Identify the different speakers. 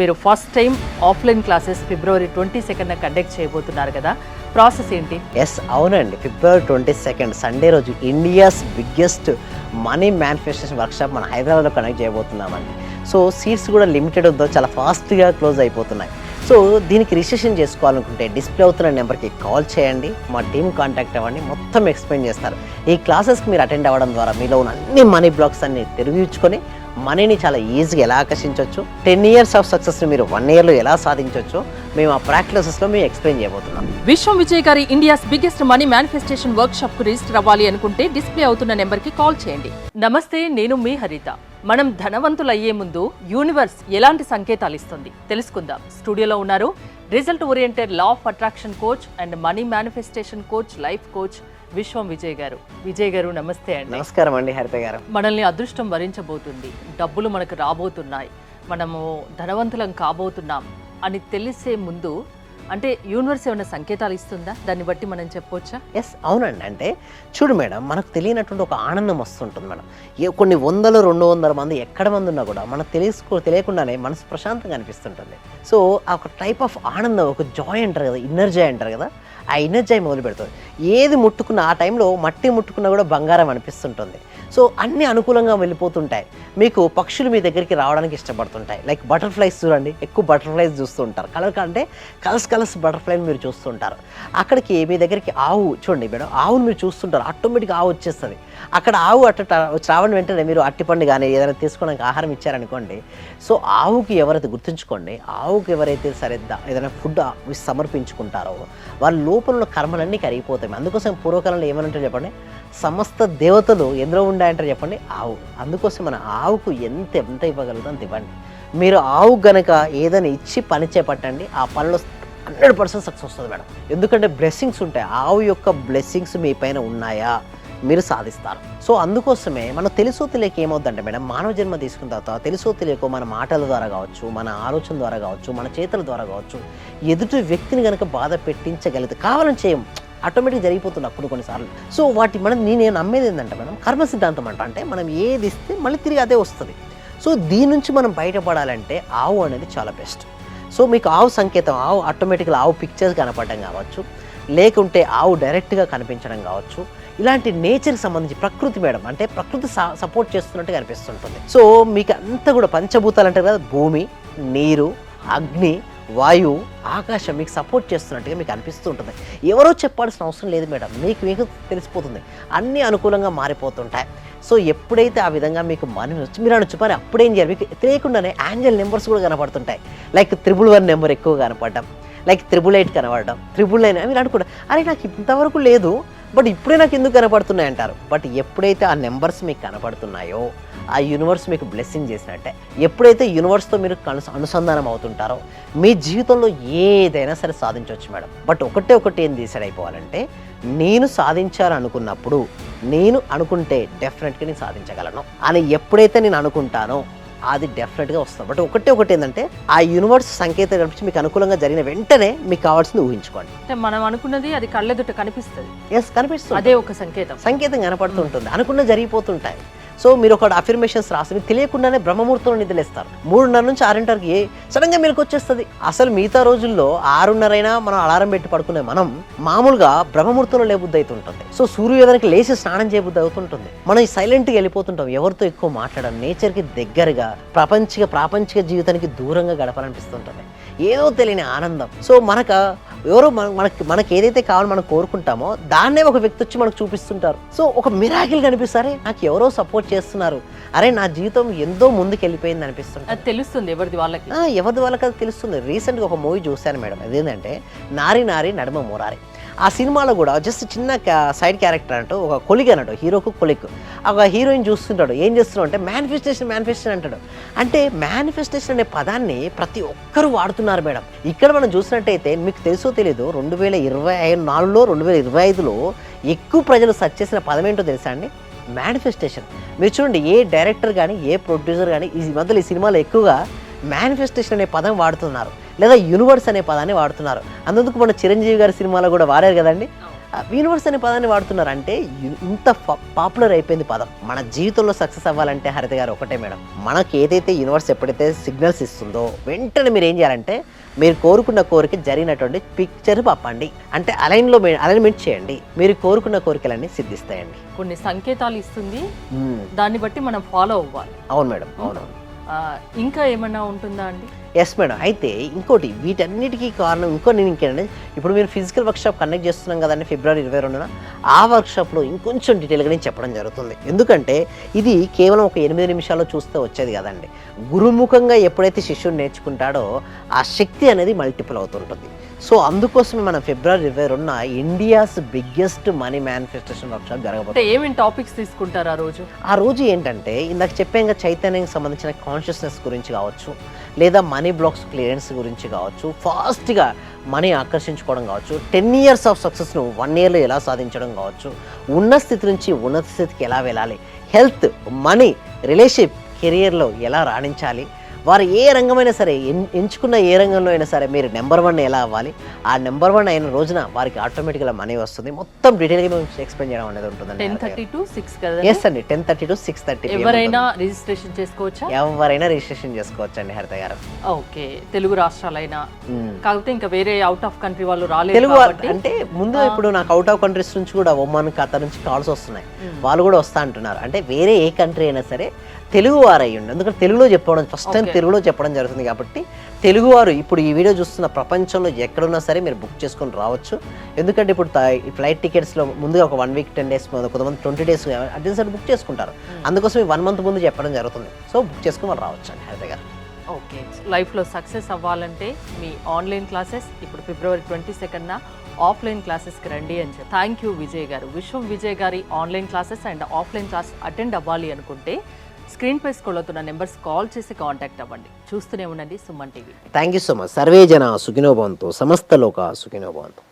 Speaker 1: మీరు first time offline classes ఫిబ్రవరి 22న conduct చేయబోతున్నారు కదా, ప్రాసెస్ ఏంటి?
Speaker 2: ఎస్ అవునండి, ఫిబ్రవరి 22 సండే రోజు India's biggest money manifestation workshop మన హైదరాబాద్లో కండక్ట్ చేయబోతున్నామండి. సో సీట్స్ కూడా లిమిటెడ్ ఉందో, చాలా ఫాస్ట్గా క్లోజ్ అయిపోతున్నాయి. సో దీనికి రిజిస్ట్రేషన్ చేసుకోవాలనుకుంటే డిస్ప్లే అవుతున్న నెంబర్కి కాల్ చేయండి, మా టీం కాంటాక్ట్ అవ్వండి, మొత్తం ఎక్స్ప్లెయిన్ చేస్తారు. ఈ క్లాసెస్కి మీరు అటెండ్ అవ్వడం ద్వారా మీలో ఉన్న అన్ని మనీ బ్లాక్స్ అన్ని తిరిగించుకొని మనీని చాలా ఈజీగా ఎలా ఆకర్షించవచ్చు, 10 years ఆఫ్ సక్సెస్ని మీరు 1 yearలో ఎలా సాధించవచ్చో మేము ఆ ప్రాక్టీసెస్లో మేము ఎక్స్ప్లెయిన్ చేయబోతున్నాం.
Speaker 1: విశ్వం విజయ్ గారి India's biggest money manifestation work shop కు రిజిస్టర్ అవ్వాలి అనుకుంటే డిస్ప్లే అవుతున్న నెంబర్కి కాల్ చేయండి. నమస్తే, నేను మీ హరిత. మనం ధనవంతులయ్యే ముందు యూనివర్స్ ఎలాంటి సంకేతాలు ఇస్తుంది తెలుసుకుందాం. స్టూడియోలో ఉన్నారు result oriented law of attraction coach and money manifestation coach, life coach విశ్వం విజయ్ గారు. విజయ్ గారు నమస్తే అండి.
Speaker 2: నమస్కారం అండి హరిత గారు.
Speaker 1: మనల్ని అదృష్టం వరించబోతుంది, డబ్బులు మనకు రాబోతున్నాయి, మనము ధనవంతులం కాబోతున్నాం అని తెలిసే ముందు అంటే యూనివర్స్ ఏమైనా సంకేతాలు ఇస్తుందా? దాన్ని బట్టి మనం చెప్పొచ్చా?
Speaker 2: ఎస్ అవునండి. అంటే చూడు మేడం, మనకు తెలియనటువంటి ఒక ఆనందం వస్తుంటుంది మేడం. కొన్ని 100-200 మంది ఎక్కడ మంది ఉన్నా కూడా మనకు తెలియకుండానే మనసు ప్రశాంతంగా అనిపిస్తుంటుంది. సో ఆ ఒక టైప్ ఆఫ్ ఆనందం, ఒక జాయ్ అంటారు కదా, ఇన్నర్ జాయ్ అంటారు కదా, ఆ ఇన్నర్ జాయ్ మొదలు పెడుతుంది. ఏది ముట్టుకున్నా ఆ టైంలో మట్టి ముట్టుకున్నా కూడా బంగారం అనిపిస్తుంటుంది. సో అన్నీ అనుకూలంగా వెళ్ళిపోతుంటాయి. మీకు పక్షులు మీ దగ్గరికి రావడానికి ఇష్టపడుతుంటాయి. లైక్ బటర్ఫ్లైస్ చూడండి, ఎక్కువ బటర్ఫ్లైస్ చూస్తూ ఉంటారు. కలర్స్ బటర్ఫ్లైని మీరు చూస్తుంటారు. అక్కడికి మీ దగ్గరికి ఆవు చూడండి మేడం, ఆవును మీరు చూస్తుంటారు, ఆటోమేటిక్గా ఆవు వచ్చేస్తుంది. అక్కడ ఆవు రావడం వెంటనే మీరు అట్టిపండు కానీ ఏదైనా తీసుకోవడానికి ఆహారం ఇచ్చారనుకోండి, సో ఆవుకి ఎవరైతే గుర్తుంచుకోండి, ఆవుకి ఎవరైతే సరే ఏదైనా ఫుడ్ సమర్పించుకుంటారో వాళ్ళ లోపల ఉన్న కర్మలన్నీ కరిగిపోతాయి. అందుకోసం పూర్వకాలంలో ఏమనంటారు చెప్పండి, సమస్త దేవతలు ఎందులో ఉండాయంటారు చెప్పండి, ఆవు. అందుకోసం మన ఆవుకు ఎంత ఇవ్వగలుగుతాం అంత ఇవ్వండి. మీరు ఆవు గనక ఏదైనా ఇచ్చి పని చేపట్టండి, ఆ పనిలో 100% సక్సెస్ వస్తుంది మేడం. ఎందుకంటే బ్లెస్సింగ్స్ ఉంటాయి. ఆవు యొక్క బ్లెస్సింగ్స్ మీ పైన ఉన్నాయా, మీరు సాధిస్తారు. సో అందుకోసమే మనం తెలుసో తెలియక ఏమవుతుందంటే మేడం, మానవ జన్మ తీసుకున్న తర్వాత తెలుసో తెలియకో మన మాటల ద్వారా కావచ్చు, మన ఆలోచన ద్వారా కావచ్చు, మన చేతుల ద్వారా కావచ్చు, ఎదుటి వ్యక్తిని కనుక బాధ పెట్టించగలిగితే కావాలని చేయం, ఆటోమేటిక్ జరిగిపోతుంది అప్పుడు కొన్నిసార్లు. సో నేను నమ్మేది ఏంటంటే మేడం, కర్మ సిద్ధాంతం అంటే మనం ఏది ఇస్తే మళ్ళీ తిరిగి అదే వస్తుంది. సో దీని నుంచి మనం బయటపడాలంటే ఆవు అనేది చాలా బెస్ట్. సో మీకు ఆవు సంకేతం, ఆవు ఆటోమేటిక్గా ఆవు పిక్చర్స్ కనపడడం కావచ్చు, లేకుంటే ఆవు డైరెక్ట్గా కనిపించడం కావచ్చు, ఇలాంటి నేచర్కి సంబంధించి ప్రకృతి మేడం, అంటే ప్రకృతి సపోర్ట్ చేస్తున్నట్టుగా అనిపిస్తుంటుంది. సో మీకు అంతా కూడా పంచభూతాలు అంటారు కదా, భూమి, నీరు, అగ్ని, వాయువు, ఆకాశం మీకు సపోర్ట్ చేస్తున్నట్టుగా మీకు అనిపిస్తూ ఉంటుంది. ఎవరో చెప్పాల్సిన అవసరం లేదు మేడం, మీకు తెలిసిపోతుంది. అన్నీ అనుకూలంగా మారిపోతుంటాయి. సో ఎప్పుడైతే ఆ విధంగా మీకు మనం వచ్చి మీరు అనొచ్చు, మరి అప్పుడేం చేయాలి, మీకు తెలియకుండానే యాంజల్ నెంబర్స్ కూడా కనపడుతుంటాయి. లైక్ 111 నెంబర్ ఎక్కువ కనపడడం, లైక్ 888 కనపడడం, 999 మీరు అనుకుంటారు, అరే నాకు ఇంతవరకు లేదు బట్ ఇప్పుడే నాకు ఎందుకు కనపడుతున్నాయి అంటారు. బట్ ఎప్పుడైతే ఆ నెంబర్స్ మీకు కనపడుతున్నాయో ఆ యూనివర్స్ మీకు బ్లెస్సింగ్ చేసినట్టే. ఎప్పుడైతే యూనివర్స్తో మీరు అనుసంధానం అవుతుంటారో మీ జీవితంలో ఏదైనా సరే సాధించవచ్చు మేడం. బట్ ఒకటి ఏం డిసైడ్ అయిపోవాలంటే, నేను సాధించాలనుకున్నప్పుడు నేను అనుకుంటే డెఫినెట్గా నేను సాధించగలను అని ఎప్పుడైతే నేను అనుకుంటానో అది డెఫినెట్గా వస్తుంది. బట్ ఒకటి ఏంటంటే, ఆ యూనివర్స్ సంకేతం కనిపించి మీకు అనుకూలంగా జరిగిన వెంటనే మీకు కావాల్సింది ఊహించుకోండి.
Speaker 1: అంటే మనం అనుకున్నది అది కళ్ళెదుట కనిపిస్తుంది.
Speaker 2: ఎస్ కనిపిస్తుంది,
Speaker 1: అదే ఒక సంకేతం
Speaker 2: కనపడుతుంటుంది. అనుకున్న జరిగిపోతుంటాయి. సో మీరు ఒక అఫర్మేషన్స్ రాసి మీకు తెలియకుండానే బ్రహ్మముహూర్తంలో నిద్రలేస్తారు. 3:30 నుంచి 6:00కి సడన్గా మీకు వచ్చేస్తుంది. అసలు మిగతా రోజుల్లో 6:30 అయినా మనం అలారం పెట్టి పడుకునే మనం మామూలుగా బ్రహ్మముహూర్తంలో లేబుద్ధి అవుతుంటుంది. సో సూర్యోదయానికి లేచి స్నానం చేయబుద్ధి అవుతుంటుంది. మనం సైలెంట్గా వెళ్ళిపోతుంటాం, ఎవరితో ఎక్కువ మాట్లాడడం, నేచర్కి దగ్గరగా, ప్రాపంచిక జీవితానికి దూరంగా గడపాలనిపిస్తుంటుంది. ఏదో తెలియని ఆనందం. సో మనకి ఏదైతే కావాలో మనం కోరుకుంటామో దాన్నే ఒక వ్యక్తి వచ్చి మనకు చూపిస్తుంటారు. సో ఒక మిరాకిల్ కనిపిస్తారే, నాకు ఎవరో సపోర్ట్ చేస్తున్నారు, అరే నా జీవితం ఎంతో ముందుకు వెళ్ళిపోయింది అనిపిస్తుంది.
Speaker 1: అది తెలుస్తుంది ఎవరిది వాళ్ళకి
Speaker 2: అది తెలుస్తుంది. రీసెంట్గా ఒక మూవీ చూశాను మేడం, అదేంటంటే నారి నారి నడుమ మురారి. ఆ సినిమాలో కూడా జస్ట్ చిన్న సైడ్ క్యారెక్టర్ అంటూ ఒక కొలిగ్ అన్నాడు, హీరోకు కొలిగ్. ఒక హీరోయిన్ చూస్తుంటాడు, ఏం చేస్తున్నాడు అంటే మేనిఫెస్టేషన్ అంటాడు. అంటే మేనిఫెస్టేషన్ అనే పదాన్ని ప్రతి ఒక్కరూ వాడుతున్నారు మేడం. ఇక్కడ మనం చూసినట్టయితే మీకు తెలుసో తెలీదు, 2024లో 2025లో ఎక్కువ ప్రజలు సెర్చ్ చేసిన పదం ఏంటో తెలుసా అండి, మేనిఫెస్టేషన్. మీరు చూడండి, ఏ డైరెక్టర్ కానీ ఏ ప్రొడ్యూసర్ కానీ ఈ మధ్యలో ఈ సినిమాలో ఎక్కువగా మేనిఫెస్టేషన్ అనే పదం వాడుతున్నారు, లేదా యూనివర్స్ అనే పదాన్ని వాడుతున్నారు. అందుకు మన చిరంజీవి గారి సినిమాలో కూడా వాడారు కదండి, యూనివర్స్ అనే పదాన్ని వాడుతున్నారు అంటే ఇంత పాపులర్ అయిపోయింది పదం. మన జీవితంలో సక్సెస్ అవ్వాలంటే హరిత గారు ఒకటే మేడం, మనకి ఏదైతే యూనివర్స్ ఎప్పుడైతే సిగ్నల్స్ ఇస్తుందో వెంటనే మీరు ఏం చేయాలంటే మీరు కోరుకున్న కోరిక జరిగినటువంటి పిక్చర్ పంపండి, అంటే అలైన్మెంట్ చేయండి, మీరు కోరుకున్న కోరికలన్నీ సిద్ధిస్తాయండి.
Speaker 1: కొన్ని సంకేతాలు ఇస్తుంది, దాన్ని బట్టి మనం ఫాలో అవ్వాలి.
Speaker 2: అవును మేడం, అవునవును.
Speaker 1: ఇంకా ఏమన్నా ఉంటుందా అండి?
Speaker 2: Yes madam. అయితే ఇంకోటి వీటన్నిటికీ కారణం నేను ఇంకేంటంటే ఇప్పుడు మీరు ఫిజికల్ వర్క్షాప్ కండక్ట్ చేస్తున్నాం కదండి February 22న. ఆ వర్క్షాప్లో ఇంకొంచెం డీటెయిల్గా నేను చెప్పడం జరుగుతుంది. ఎందుకంటే ఇది కేవలం ఒక 8 నిమిషాల్లో చూస్తే వచ్చేది కదండి. గురుముఖంగా ఎప్పుడైతే శిష్యుడు నేర్చుకుంటాడో ఆ శక్తి అనేది మల్టిపుల్ అవుతుంటుంది. సో అందుకోసమే మనం February 22న India's biggest money manifestation workshop జరగబోతుంది.
Speaker 1: అంటే ఏమేమి టాపిక్స్ తీసుకుంటారు ఆ రోజు? ఏంటంటే ఇందాక చెప్పాక చైతన్యానికి సంబంధించిన కాన్షియస్నెస్ గురించి కావచ్చు, లేదా మనీ బ్లాక్స్ క్లియరెన్స్ గురించి కావచ్చు, ఫాస్ట్గా మనీ ఆకర్షించుకోవడం కావచ్చు, 10 years ఆఫ్ సక్సెస్ను 1 yearలో ఎలా సాధించడం కావచ్చు, ఉన్న స్థితి నుంచి ఉన్నత స్థితికి ఎలా వెళ్ళాలి, హెల్త్, మనీ, రిలేషన్షిప్, కెరియర్లో ఎలా రాణించాలి, వారు ఏ రంగమైనా సరే ఎంచుకున్న ఏ రంగంలో అయినా సరే మీరు నెంబర్ 1 ఎలా అవ్వాలి, ఆ నెంబర్ 1 అయిన రోజున వారికి ఆటోమేటిక్గా మనీ వస్తుంది. మొత్తం డీటెయిల్గా మేము ఎక్స్ప్లెయిన్ చేయడం అనేది ఉంటుందండి. 10:30 to 6 కదా?
Speaker 2: ఎస్ అండి, 10:30 to 6:30.
Speaker 1: ఎవరైనా రిజిస్ట్రేషన్ చేసుకోవచ్చా?
Speaker 2: ఎవరైనా రిజిస్ట్రేషన్ చేసుకోవచ్చు అండి హరిత గారు.
Speaker 1: ఓకే, తెలుగు రాష్ట్రాలైనా, కాకపోతే ఇంకా వేరే అవుట్ ఆఫ్ కంట్రీ వాళ్ళు రాలేదు
Speaker 2: తెలుగు అంటే ముందు ఇప్పుడు నాకు అవుట్ ఆఫ్ కంట్రీస్ నుంచి కూడా ఒమాన్, ఖతర్ నుంచి కాల్స్ వస్తున్నాయి, వాళ్ళు కూడా వస్తా అంటున్నారు. అంటే వేరే ఏ కంట్రీ అయినా సరే తెలుగు వారు అయ్యండి, ఎందుకంటే తెలుగులో చెప్పడం ఫస్ట్ టైం తెలుగులో చెప్పడం జరుగుతుంది కాబట్టి తెలుగువారు ఇప్పుడు ఈ వీడియో చూస్తున్న ప్రపంచంలో ఎక్కడున్నా సరే మీరు బుక్ చేసుకొని రావచ్చు. ఎందుకంటే ఇప్పుడు ఫ్లైట్ టికెట్స్లో ముందుగా ఒక 1 week 10 days, కొంతమంది 20 days అడ్వాన్స్ బుక్ చేసుకుంటారు. అందుకోసం 1 month ముందు చెప్పడం జరుగుతుంది. సో బుక్ చేసుకుని వాళ్ళు రావచ్చు అండి హరిత గారు.
Speaker 1: ఓకే, లైఫ్లో సక్సెస్ అవ్వాలంటే మీ ఆన్లైన్ క్లాసెస్ ఇప్పుడు February 22న ఆఫ్లైన్ క్లాసెస్కి రండి అని చెప్పి. థ్యాంక్ యూ విజయ్ గారు. విశ్వం విజయ్ గారి online classes and offline class attend అవ్వాలి అనుకుంటే స్క్రీన్ పై స్క్రోల్ అవుతున్న నెంబర్స్ కాల్ చేసి కాంటాక్ట్ అవ్వండి. చూస్తూనే ఉండండి Suman TV.
Speaker 2: Thank you so much. Survey జన సుఖినో భవంతు, సమస్త లోక సుఖినో భవంతు.